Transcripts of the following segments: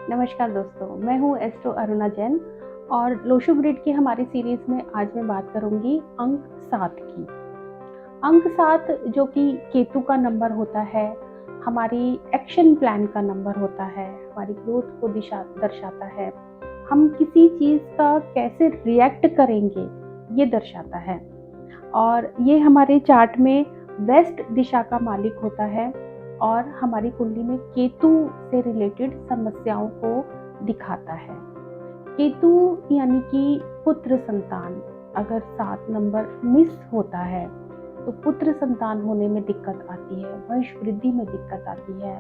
नमस्कार दोस्तों, मैं हूँ एस्ट्रो अरुणा जैन और लोशो ग्रिड की हमारी सीरीज़ में आज मैं बात करूँगी अंक 7 की। अंक 7 जो कि केतु का नंबर होता है, हमारी एक्शन प्लान का नंबर होता है, हमारी ग्रोथ को दिशा दर्शाता है। हम किसी चीज़ का कैसे रिएक्ट करेंगे, ये दर्शाता है और ये हमारे चार्ट में वेस्ट दिशा का मालिक होता है और हमारी कुंडली में केतु से रिलेटेड समस्याओं को दिखाता है। केतु यानी कि पुत्र संतान, अगर 7 नंबर मिस होता है तो पुत्र संतान होने में दिक्कत आती है, वंश वृद्धि में दिक्कत आती है,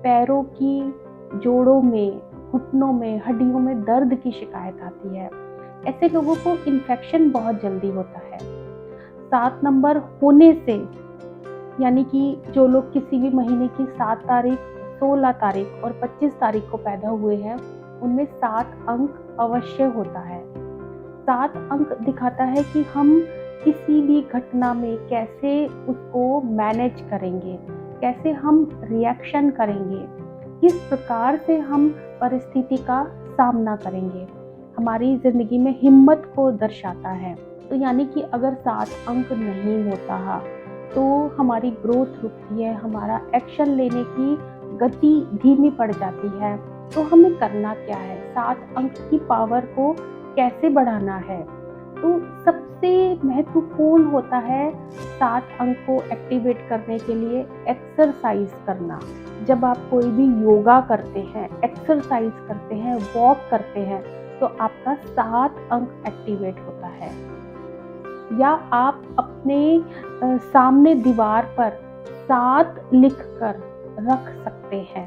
पैरों की जोड़ों में, घुटनों में, हड्डियों में दर्द की शिकायत आती है। ऐसे लोगों को इन्फेक्शन बहुत जल्दी होता है। 7 नंबर होने से यानी कि जो लोग किसी भी महीने की 7 तारीख, 16 तारीख और 25 तारीख को पैदा हुए हैं, उनमें 7 अंक अवश्य होता है। 7 अंक दिखाता है कि हम किसी भी घटना में कैसे उसको मैनेज करेंगे, कैसे हम रिएक्शन करेंगे, किस प्रकार से हम परिस्थिति का सामना करेंगे। हमारी ज़िंदगी में हिम्मत को दर्शाता है। तो यानी कि अगर 7 अंक नहीं होता तो हमारी ग्रोथ रुकती है, हमारा एक्शन लेने की गति धीमी पड़ जाती है। तो हमें करना क्या है, 7 अंक की पावर को कैसे बढ़ाना है? तो सबसे महत्वपूर्ण होता है 7 अंक को एक्टिवेट करने के लिए एक्सरसाइज करना। जब आप कोई भी योगा करते हैं, एक्सरसाइज करते हैं, वॉक करते हैं, तो आपका 7 अंक एक्टिवेट होता है। या आप अपने सामने दीवार पर 7 लिख कर रख सकते हैं।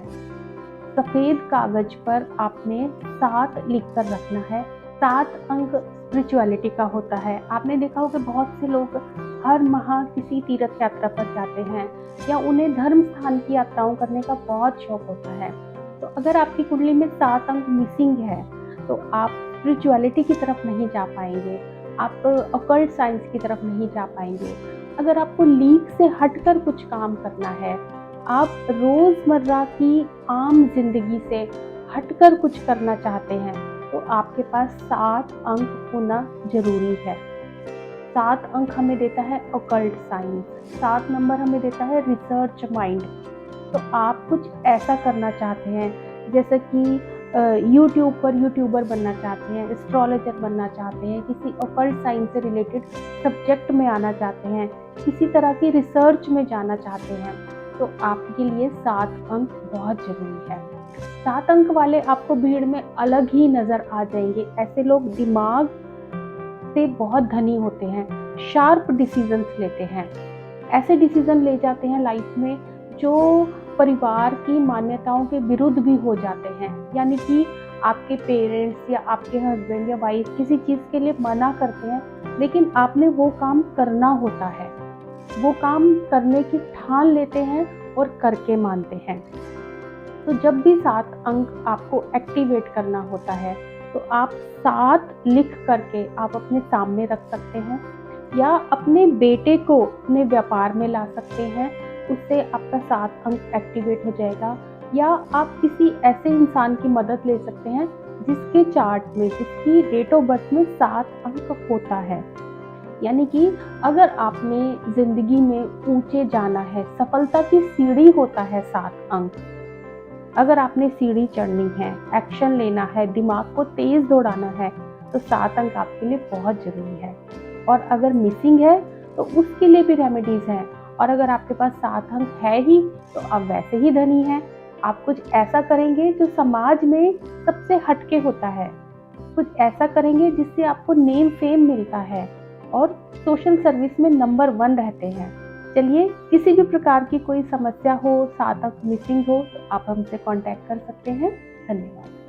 सफ़ेद कागज पर आपने 7 लिख कर रखना है। 7 अंक स्पिरिचुअलिटी का होता है। आपने देखा होगा बहुत से लोग हर माह किसी तीर्थ यात्रा पर जाते हैं या उन्हें धर्म स्थान की यात्राओं करने का बहुत शौक होता है। तो अगर आपकी कुंडली में 7 अंक मिसिंग है तो आप स्पिरिचुअलिटी की तरफ नहीं जा पाएंगे, आप ऑकल्ट साइंस की तरफ नहीं जा पाएंगे। अगर आपको लीक से हटकर कुछ काम करना है, आप रोज़मर्रा की आम जिंदगी से हटकर कुछ करना चाहते हैं, तो आपके पास 7 अंक होना जरूरी है। 7 अंक हमें देता है ऑकल्ट साइंस, 7 नंबर हमें देता है रिसर्च माइंड। तो आप कुछ ऐसा करना चाहते हैं जैसे कि यूट्यूब पर यूट्यूबर बनना चाहते हैं, एस्ट्रोलॉजर बनना चाहते हैं, किसी ऑकल्ट साइंस से रिलेटेड सब्जेक्ट में आना चाहते हैं, किसी तरह की रिसर्च में जाना चाहते हैं, तो आपके लिए 7 अंक बहुत ज़रूरी है। 7 अंक वाले आपको भीड़ में अलग ही नज़र आ जाएंगे। ऐसे लोग दिमाग से बहुत धनी होते हैं, शार्प डिसीजंस लेते हैं, ऐसे डिसीजन ले जाते हैं लाइफ में जो परिवार की मान्यताओं के विरुद्ध भी हो जाते हैं। यानी कि आपके पेरेंट्स या आपके हस्बैंड या वाइफ किसी चीज़ के लिए मना करते हैं, लेकिन आपने वो काम करना होता है, वो काम करने की ठान लेते हैं और करके मानते हैं। तो जब भी 7 अंक आपको एक्टिवेट करना होता है तो आप 7 लिख करके आप अपने सामने रख सकते हैं या अपने बेटे को अपने व्यापार में ला सकते हैं, उससे आपका 7 अंक एक्टिवेट हो जाएगा। या आप किसी ऐसे इंसान की मदद ले सकते हैं जिसके चार्ट में, जिसकी डेट ऑफ बर्थ में 7 अंक होता है। यानी कि अगर आपने ज़िंदगी में ऊंचे जाना है, सफलता की सीढ़ी होता है 7 अंक। अगर आपने सीढ़ी चढ़नी है, एक्शन लेना है, दिमाग को तेज दौड़ाना है, तो 7 अंक आपके लिए बहुत ज़रूरी है। और अगर मिसिंग है तो उसके लिए भी रेमेडीज़ हैं। और अगर आपके पास 7 अंक है ही तो आप वैसे ही धनी हैं। आप कुछ ऐसा करेंगे जो समाज में सबसे हटके होता है, कुछ ऐसा करेंगे जिससे आपको नेम फेम मिलता है और सोशल सर्विस में नंबर 1 रहते हैं। चलिए, किसी भी प्रकार की कोई समस्या हो, 7 अंक मिसिंग हो, तो आप हमसे कांटेक्ट कर सकते हैं। धन्यवाद।